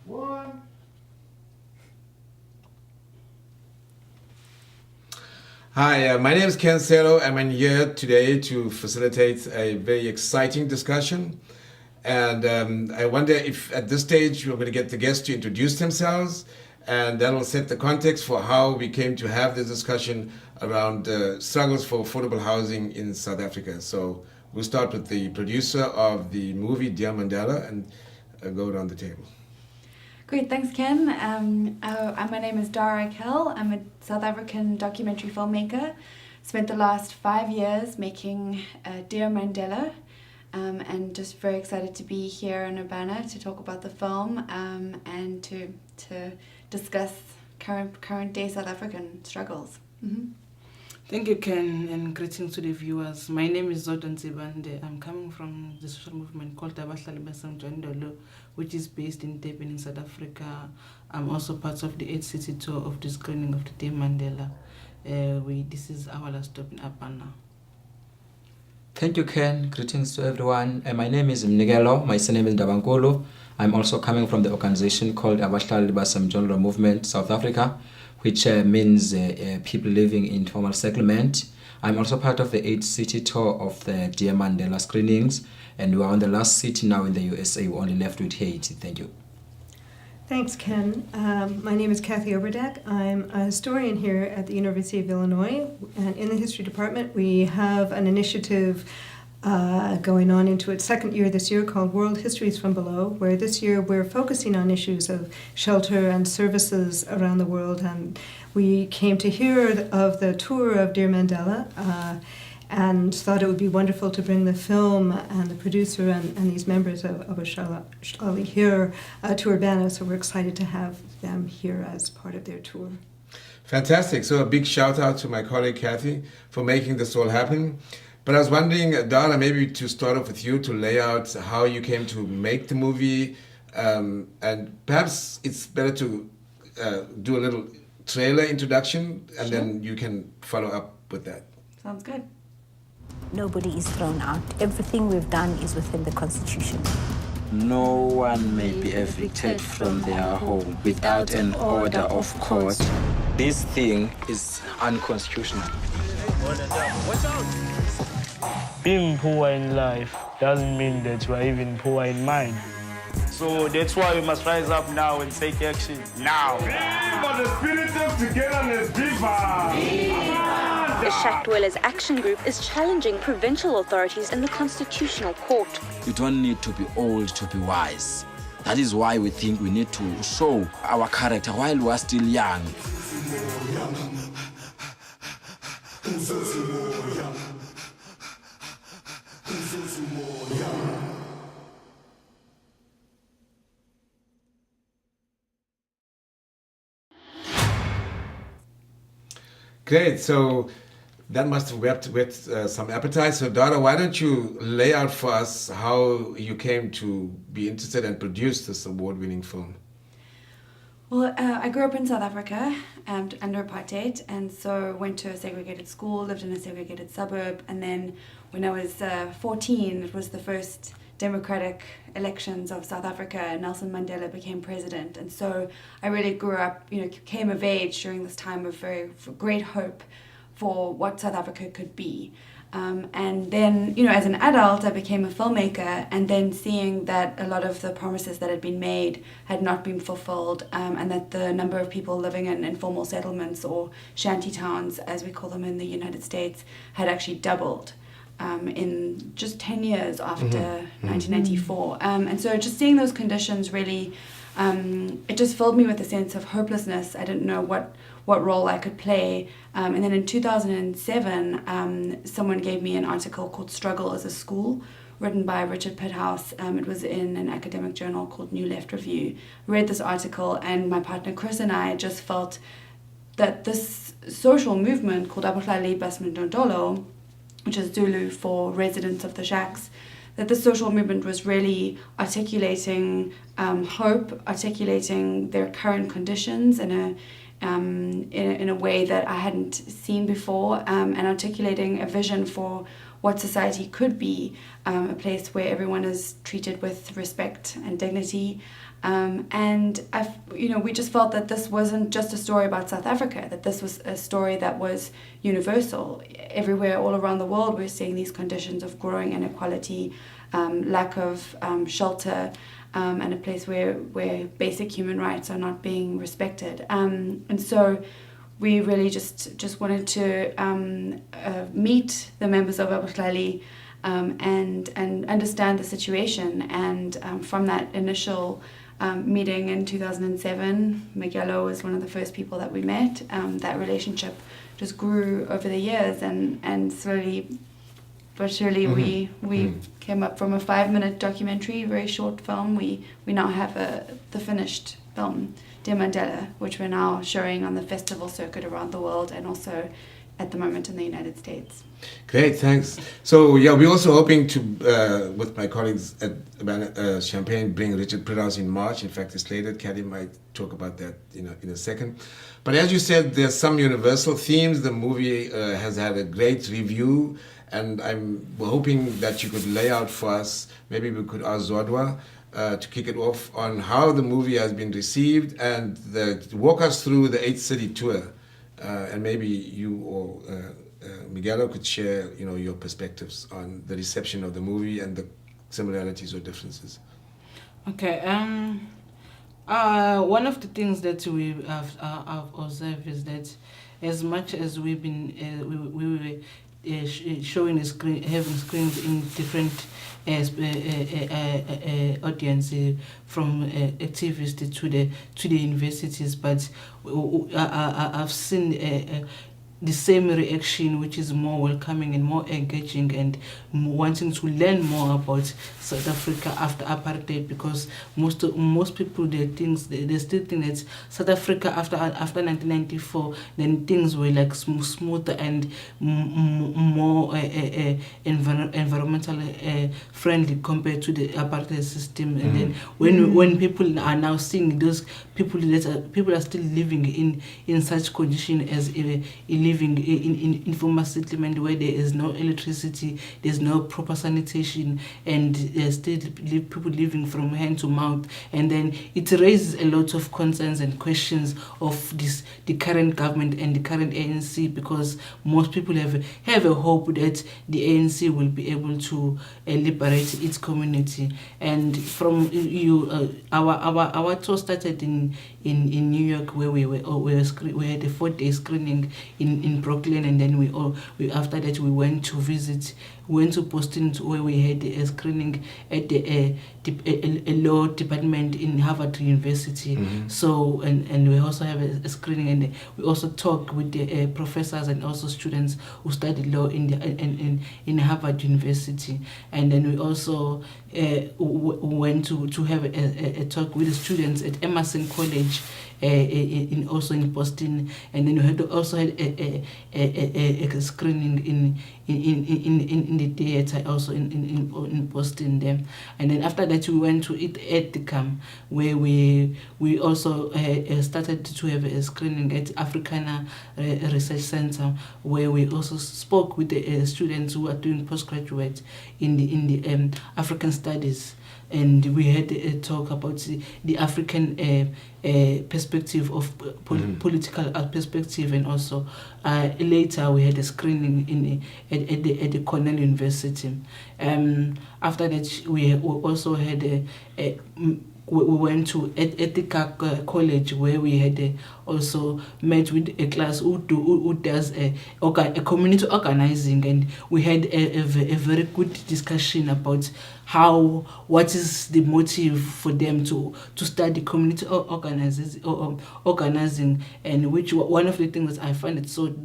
One. Hi, my name is Salo, and I'm here today to facilitate a very exciting discussion. And I wonder if at this stage we're going to get the guests to introduce themselves, and that will set the context for how we came to have this discussion around struggles for affordable housing in South Africa. So we'll start with the producer of the movie Dear Mandela and go around the table. Great, thanks Ken. My name is Dara Kell. I'm a South African documentary filmmaker. Spent the last 5 years making Dear Mandela, and just very excited to be here in Urbana to talk about the film and to discuss current day South African struggles. Mm-hmm. Thank you, Ken, and greetings to the viewers. My name is Zodwa Nzibande. I'm coming from the social movement called Abahlali, baseMjondolo, which is based in Durban in South Africa. I'm also part of the 8-city tour of the screening of the Dear Mandela. This is our last stop in Urbana. Thank you, Ken. Greetings to everyone. My name is Mnikelo. My surname is Dabankulu. I'm also coming from the organization called Abahlali baseMjondolo Movement, South Africa, which means people living in informal settlement. I'm also part of the 8-city tour of the Dear Mandela screenings, and we're on the last city now in the USA. We're only left with Haiti. Thank you. Thanks, Ken. My name is Kathy Oberdeck. I'm a historian here at the University of Illinois, and in the history department we have an initiative going on into its second year this year called World Histories from Below, where this year we're focusing on issues of shelter and services around the world. And we came to hear of the tour of Dear Mandela and thought it would be wonderful to bring the film and the producer and these members of Abahlali here to Urbana. So we're excited to have them here as part of their tour. Fantastic. So a big shout out to my colleague Kathy for making this all happen. But I was wondering, Dara, maybe to start off with you to lay out how you came to make the movie, and perhaps it's better to do a little trailer introduction, and Sure. then you can follow up with that. Sounds good. Nobody is thrown out. Everything we've done is within the Constitution. No one may be evicted from their home without an order of court. This thing is unconstitutional. Being poor in life doesn't mean that you are even poor in mind. So that's why we must rise up now and take action now. For the spirit of togetherness, The Shackdwellers Action Group is challenging provincial authorities in the Constitutional Court. You don't need to be old to be wise. That is why we think we need to show our character while we are still young. Great. So that must have whet some appetite. So Dara, why don't you lay out for us how you came to be interested and produce this award-winning film? Well, I grew up in South Africa under apartheid, and so went to a segregated school, lived in a segregated suburb, and then when I was 14, it was the first democratic elections of South Africa. Nelson Mandela became president, and so I really grew up, came of age during this time of great hope for what South Africa could be. And then, as an adult, I became a filmmaker, and then seeing that a lot of the promises that had been made had not been fulfilled, and that the number of people living in informal settlements or shanty towns, as we call them in the United States, had actually doubled in just 10 years after 1994. And so just seeing those conditions really, it just filled me with a sense of hopelessness. I didn't know what role I could play. And then in 2007, someone gave me an article called Struggle as a School, written by Richard Pithouse. It was in an academic journal called New Left Review. I read this article, and my partner Chris and I just felt that this social movement called Abahlali baseMjondolo, which is Zulu for residents of the shacks, that the social movement was really articulating hope, articulating their current conditions in a way that I hadn't seen before, and articulating a vision for what society could be, a place where everyone is treated with respect and dignity, And we just felt that this wasn't just a story about South Africa, that this was a story that was universal. Everywhere, all around the world, we're seeing these conditions of growing inequality, lack of shelter, and a place where basic human rights are not being respected. And so we really just wanted to meet the members of Abahlali and understand the situation. And from that initial meeting in 2007, Miguelo was one of the first people that we met. That relationship just grew over the years, and slowly but surely we came up from a 5-minute documentary, very short film. We now have the finished film, Dear Mandela, which we're now showing on the festival circuit around the world and also at the moment in the United States. Great, thanks. So yeah, we're also hoping to, with my colleagues at Champagne, bring Richard Priddhouse in March. In fact, it's later. Caddy might talk about that in a second. But as you said, there's some universal themes. The movie has had a great review, and I'm hoping that you could lay out for us, maybe we could ask Zodwa to kick it off, on how the movie has been received, and walk us through the 8-city tour. And maybe you or Miguelo could share, your perspectives on the reception of the movie and the similarities or differences. Okay. One of the things that we have observed is that as much as we've been we were showing having screens in different audience, from activists to the universities, but I've seen the same reaction, which is more welcoming and more engaging and wanting to learn more about South Africa after apartheid, because most people they still think that South Africa after 1994, then things were like smoother and more environmentally friendly compared to the apartheid system. And then when people are now seeing those people are still living in such condition as living in informal settlement where there is no electricity, there's no proper sanitation, and there's still people living from hand to mouth, and then it raises a lot of concerns and questions of the current government and the current ANC, because most people have a hope that the ANC will be able to liberate its community. And from our tour started in New York, where we had a 4-day screening in Brooklyn, and then we after that we went to Boston, where we had a screening at the law department in Harvard University. So and we also have a screening, and we also talk with the professors and also students who study law in Harvard University. And then we also went to have a talk with the students at Emerson College in Boston, and then we also had a screening in the theater also in Boston there. And then after that we went to Activism, where we also started to have a screening at Africana Research Center, where we also spoke with the students who are doing postgraduate in the African studies. And we had a talk about the African perspective of political perspective, and also later we had a screening at the Cornell University. After that, we also had we went to Ethica College, where we had also met with a class who does a community organizing, and we had a very good discussion about what is the motive for them to study community organizing, and which one of the things that I find it so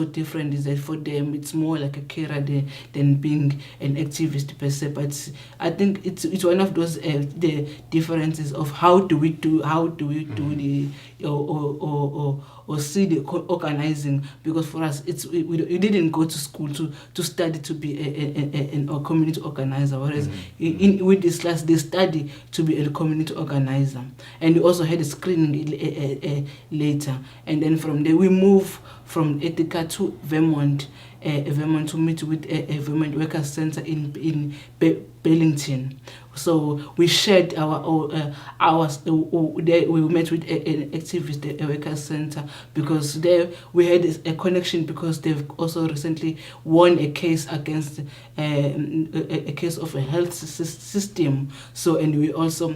different is that for them it's more like a carer than being an activist per se. But I think it's one of those the differences of how do we do the or see the organizing, because for us we didn't go to school to study to be a community organizer, whereas with this class they study to be a community organizer. And we also had a screening later, and then from there we move from Ethica to Vermont, Vermont to meet with a Vermont Workers Center in Burlington. So we shared we met with an activist, a Workers Center, because there we had a connection because they've also recently won a case against a case of a health system. So, and we also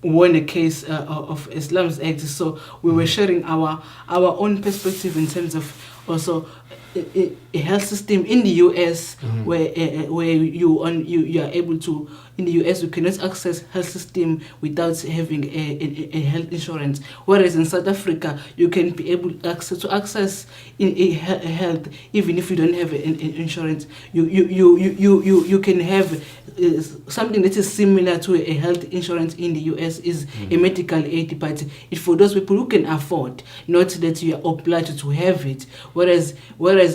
won a case of Islam's Act. So we were sharing our own perspective in terms of also a health system in the US where you are able to, in the US you cannot access health system without having a health insurance, whereas in South Africa you can be able to access a health even if you don't have an insurance. You can have something that is similar to a health insurance in the US is a medical aid, but it's for those people who can afford, not that you are obliged to have it. Whereas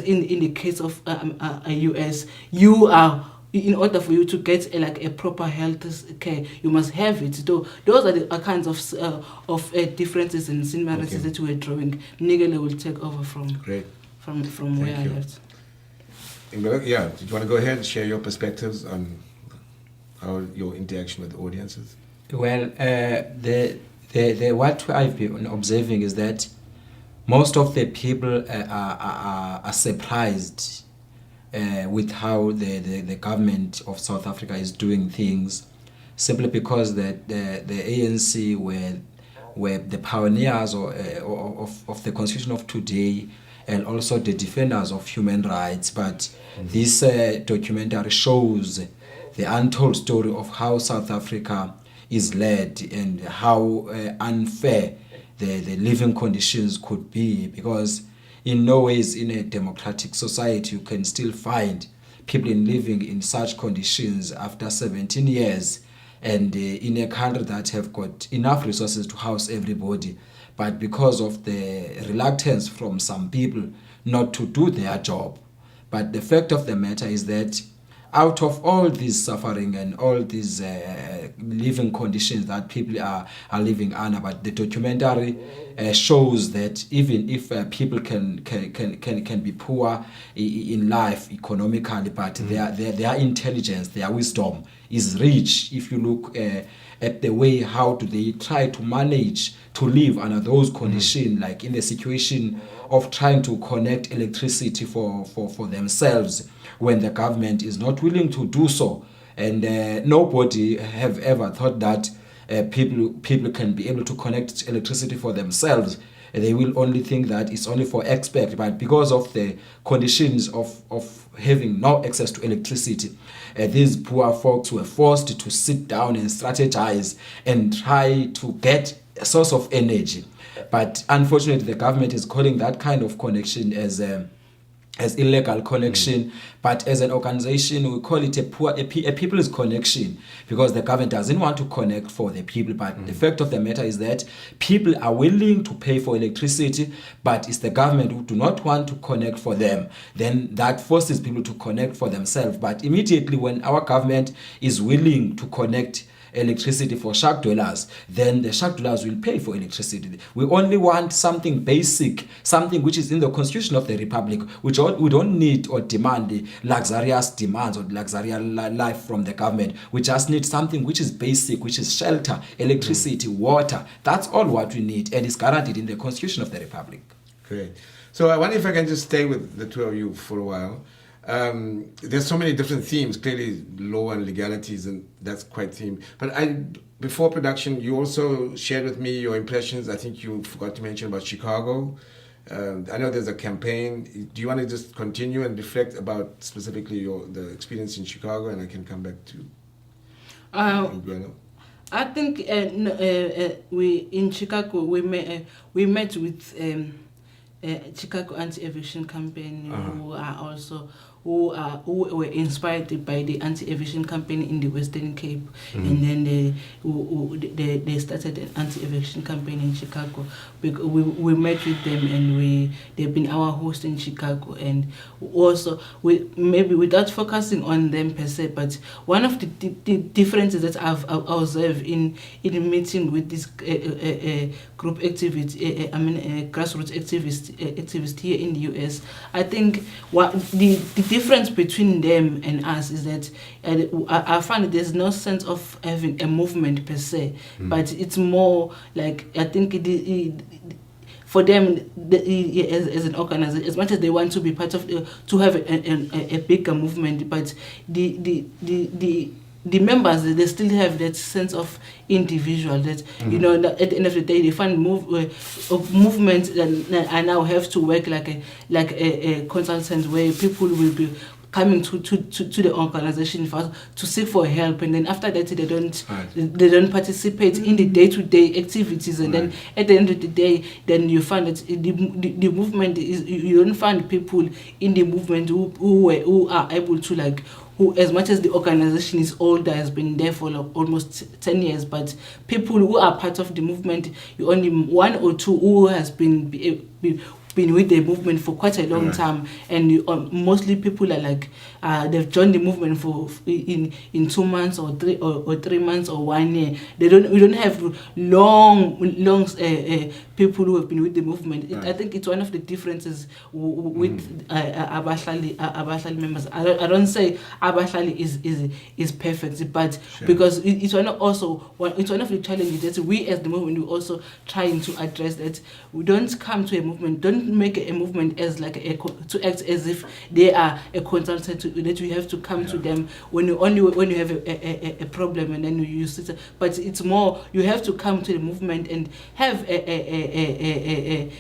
in the case of a US, you are, in order for you to get a proper health care, you must have it. So those are the kinds of differences and similarities that we are drawing. Nigel will take over from where I left. Yeah, did you want to go ahead and share your perspectives on how your interaction with audiences? Well, what I've been observing is that most of the people are surprised with how the government of South Africa is doing things, simply because that the ANC were the pioneers of the constitution of today, and also the defenders of human rights. But this documentary shows the untold story of how South Africa is led and how unfair the living conditions could be, because in no ways in a democratic society you can still find people living in such conditions after 17 years and in a country that have got enough resources to house everybody, but because of the reluctance from some people not to do their job. But the fact of the matter is that out of all this suffering and all these living conditions that people are living under, but the documentary shows that even if people can be poor in life economically, but their intelligence, their wisdom is rich. If you look at the way how do they try to manage to live under those conditions, like in the situation of trying to connect electricity for themselves when the government is not willing to do so, and nobody have ever thought that people can be able to connect electricity for themselves. They will only think that it's only for experts, but because of the conditions of having no access to electricity, these poor folks were forced to sit down and strategize and try to get a source of energy. But unfortunately, the government is calling that kind of connection as illegal connection, but as an organization we call it a people's connection, because the government doesn't want to connect for the people. But the fact of the matter is that people are willing to pay for electricity, but it's the government who do not want to connect for them. Then that forces people to connect for themselves. But immediately when our government is willing to connect electricity for shack dwellers, then the shack dwellers will pay for electricity. We only want something basic, something which is in the constitution of the republic. We don't need or demand the luxurious demands or luxurious life from the government. We just need something which is basic, which is shelter, electricity, water. That's all what we need, and it's guaranteed in the constitution of the republic. Great. So I wonder if I can just stay with the two of you for a while. There's so many different themes, clearly law and legalities, and that's quite theme. But before production, you also shared with me your impressions. I think you forgot to mention about Chicago. I know there's a campaign. Do you want to just continue and reflect about specifically the experience in Chicago, and I can come back to Guano? I think we in Chicago we met with Chicago Anti-Eviction Campaign, who were inspired by the anti-eviction campaign in the Western Cape, and then they started an anti-eviction campaign in Chicago. We met with them, and they've been our host in Chicago, and also maybe without focusing on them per se, but one of the differences that I've observed in meeting with this group activists, grassroots activists here in the US, I think what the difference between them and us is that I find that there's no sense of having a movement per se, but it's more like, I think for them, as an organization, as much as they want to be part of, to have a bigger movement, but the members, they still have that sense of individual, that you know, at the end of the day, they find movements that I now have to work like a consultant, where people will be coming to the organization first to seek for help, and then after that they don't participate in the day-to-day activities, and then at the end of the day, then you find that the movement is, you don't find people in the movement who are able to, like, who, as much as the organization is older, has been there for like almost 10 years, but people who are part of the movement, you only one or two who has been with the movement for quite a long time, and mostly people are like they've joined the movement for in 2 months or 3 months or 1 year. We don't have long people who have been with the movement. I think it's one of the differences with Abahlali members. I don't say Abahlali is perfect, but because it's one of the challenges that we as the movement, we're also trying to address, that we don't come to a movement, don't make a movement as like to act as if they are a consultant, that we have to come to them when you have a problem, and then you sit. But it's more, you have to come to the movement and have a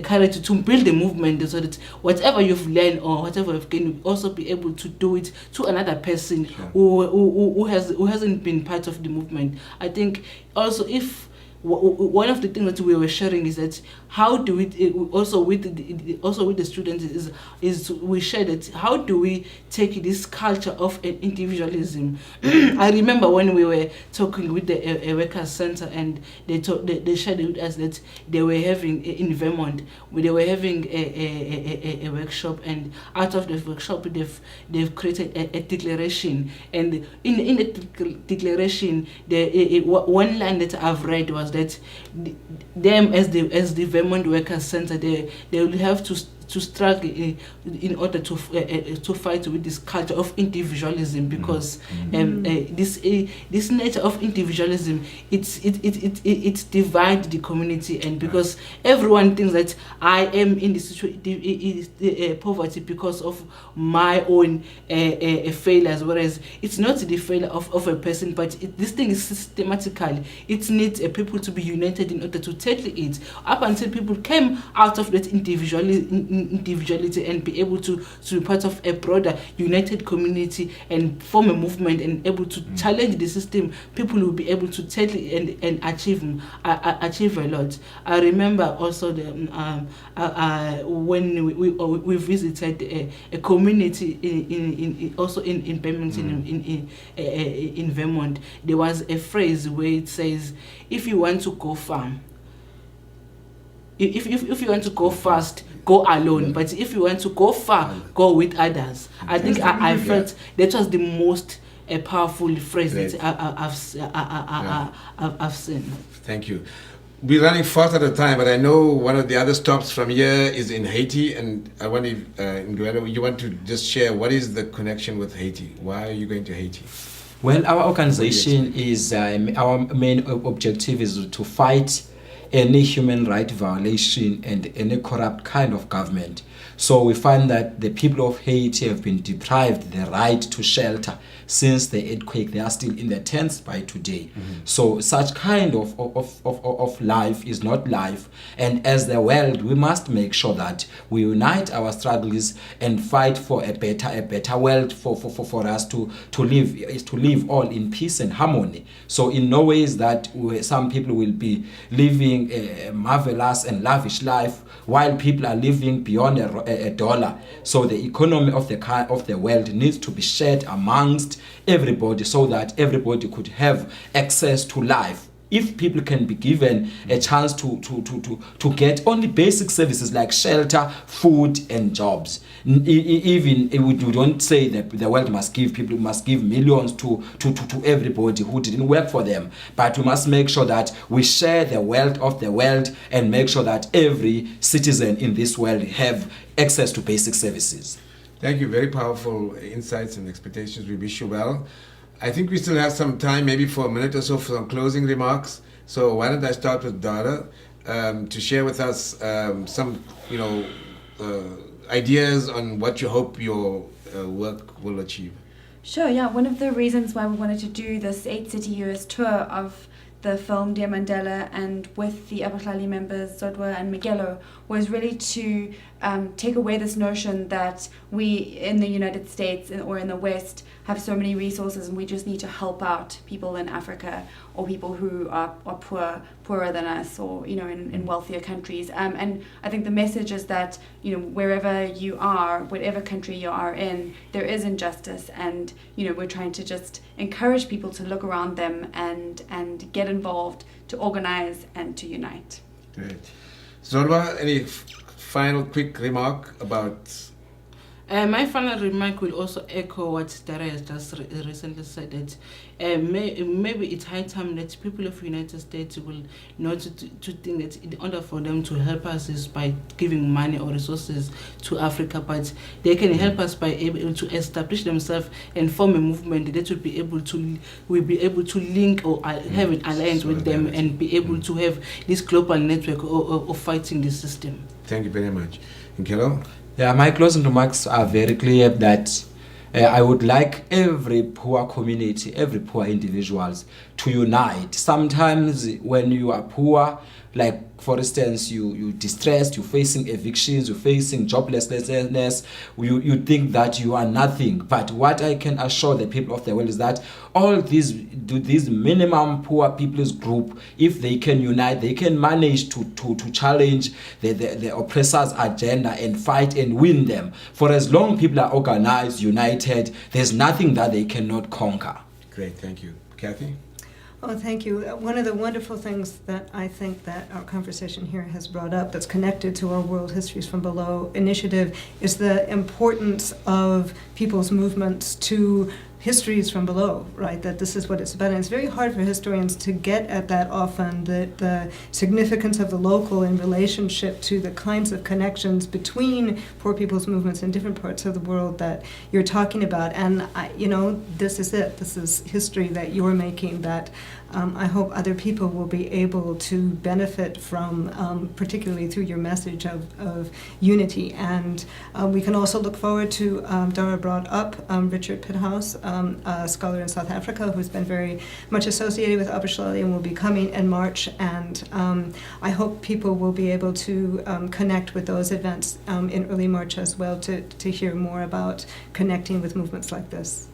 courage to build the movement, so that whatever you've learned or whatever you've gained, you also be able to do it to another person who hasn't been part of the movement. I think also, if one of the things that we were sharing is that how do we also with the students is we share that how do we take this culture of individualism. I remember when we were talking with the workers center, and they shared with us that they were having in Vermont, they were having a workshop, and out of the workshop they've created a declaration, and in the declaration one line that I've read was that them as the Vermont Workers Center, they will have to struggle in order to fight with this culture of individualism, because this nature of individualism, it divides the community, and because everyone thinks that I am in this poverty because of my own failures, whereas it's not the failure of a person, but this thing is systematical. It needs people to be united in order to tackle it, up until people came out of that individuality and be able to be part of a broader united community and form a movement and able to challenge the system. People will be able to tackle and achieve a lot. I remember also when we visited a community in Birmingham, in Vermont, there was a phrase where it says, if you want to go farm, if you want to go fast, go alone, but if you want to go far, go with others. I think I felt that was the most powerful phrase that I've seen. Thank you. We're running fast at the time, but I know one of the other stops from here is in Haiti, and I wonder if you want to just share what is the connection with Haiti? Why are you going to Haiti? Well, our organization is our main objective is to fight any human right violation and any corrupt kind of government. So we find that the people of Haiti have been deprived the right to shelter since the earthquake. They are still in their tents by today. So such kind of life is not life. And as the world, we must make sure that we unite our struggles and fight for a better world for us to live all in peace and harmony. So in no ways that some people will be living living a marvelous and lavish life while people are living beyond a dollar. So the economy of the world needs to be shared amongst everybody so that everybody could have access to life. If people can be given a chance to get only basic services like shelter, food, and jobs, even we don't say that the world must give millions to everybody who didn't work for them, but we must make sure that we share the wealth of the world and make sure that every citizen in this world have access to basic services. Thank you. Very powerful insights and expectations. We wish you well. I think we still have some time, maybe for a minute or so, for some closing remarks. So why don't I start with Dara to share with us some, ideas on what you hope your work will achieve. Sure, yeah. One of the reasons why we wanted to do this 8-city US tour of the film Dear Mandela and with the Abahlali members Zodwa and Miguelo was really to take away this notion that we in the United States or in the West have so many resources and we just need to help out people in Africa or people who are poorer than us or in wealthier countries. And I think the message is that wherever you are, whatever country you are in, there is injustice, and we're trying to just encourage people to look around them and get involved, to organize and to unite. Great. Zodwa, any final quick remark about? My final remark will also echo what Dara has just recently said, that maybe it's high time that people of the United States will know to think that in order for them to help us is by giving money or resources to Africa, but they can help us by able to establish themselves and form a movement that will be able to link or have an alliance with them and be able to have this global network of fighting the system. Thank you very much. And Kell? Yeah, my closing remarks are very clear that I would like every poor community, every poor individuals to unite. Sometimes when you are poor, like for instance, you distressed, you're facing evictions, you're facing joblessness, you think that you are nothing. But what I can assure the people of the world is that all these minimum poor people's group, if they can unite, they can manage to challenge the oppressors' agenda and fight and win them. For as long people are organized, united, there's nothing that they cannot conquer. Great, thank you. Kathy? Oh, thank you. One of the wonderful things that I think that our conversation here has brought up that's connected to our World Histories from Below initiative is the importance of people's movements to histories from below, right? That this is what it's about. And it's very hard for historians to get at that often, the significance of the local in relationship to the kinds of connections between poor people's movements in different parts of the world that you're talking about. And, this is it. This is history that you're making that I hope other people will be able to benefit from, particularly through your message of unity. And we can also look forward to, Dara brought up Richard Pithouse, a scholar in South Africa who's been very much associated with Abahlali and will be coming in March. And I hope people will be able to connect with those events in early March as well to hear more about connecting with movements like this.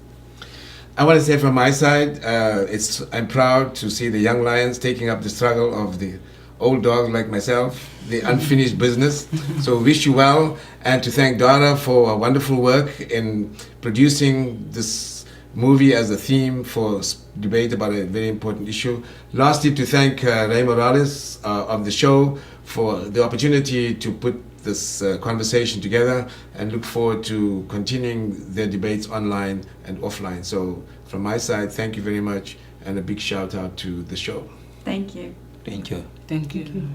I want to say from my side, I'm proud to see the young lions taking up the struggle of the old dogs like myself, the unfinished business. So wish you well, and to thank Dara for a wonderful work in producing this movie as a theme for debate about a very important issue. Lastly, to thank Raymond of the show for the opportunity to put this conversation together, and look forward to continuing their debates online and offline. So from my side, thank you very much, and a big shout out to the show. Thank you. Thank you. Thank you.